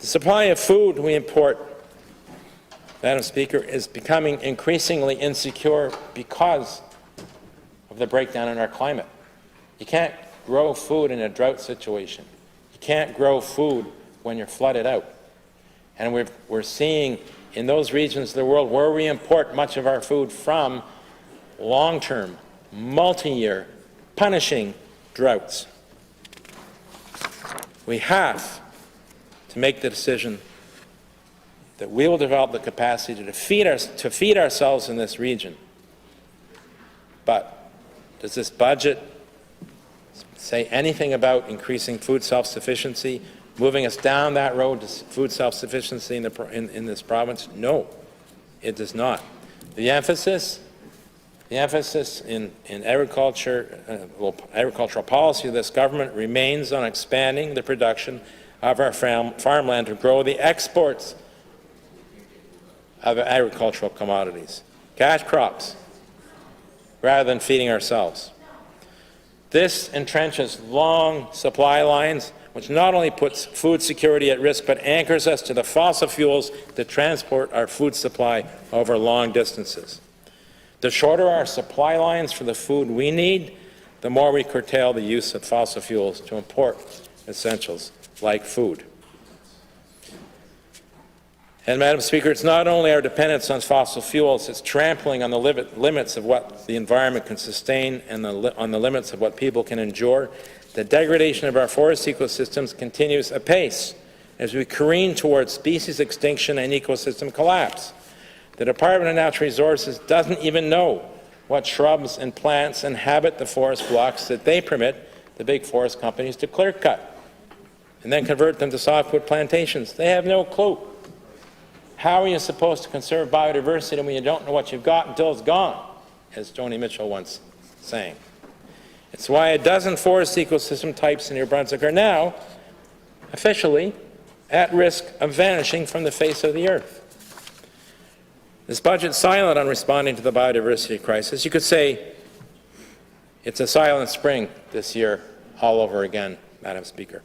The supply of food we import, Madam Speaker, is becoming increasingly insecure because of the breakdown in our climate. You can't grow food in a drought situation. You can't grow food when you're flooded out. And we're seeing in those regions of the world where we import much of our food from long-term, multi-year, punishing droughts. We have to make the decision that we will develop the capacity to feed ourselves in this region. But does this budget say anything about increasing food self-sufficiency, moving us down that road to food self-sufficiency in this province? No, it does not. The emphasis in agricultural policy of this government remains on expanding the production of our farmland to grow the exports of agricultural commodities, cash crops, rather than feeding ourselves. This entrenches long supply lines, which not only puts food security at risk, but anchors us to the fossil fuels that transport our food supply over long distances. The shorter our supply lines for the food we need, the more we curtail the use of fossil fuels to import essentials like food. And, Madam Speaker, it's not only our dependence on fossil fuels, it's trampling on the limits of what the environment can sustain and on the limits of what people can endure. The degradation of our forest ecosystems continues apace as we careen towards species extinction and ecosystem collapse. The Department of Natural Resources doesn't even know what shrubs and plants inhabit the forest blocks that they permit the big forest companies to clear-cut and then convert them to softwood plantations. They have no clue. How are you supposed to conserve biodiversity when you don't know what you've got until it's gone, as Joni Mitchell once sang? It's why a dozen forest ecosystem types in New Brunswick are now officially at risk of vanishing from the face of the earth. This budget is silent on responding to the biodiversity crisis. You could say it's a silent spring this year all over again, Madam Speaker.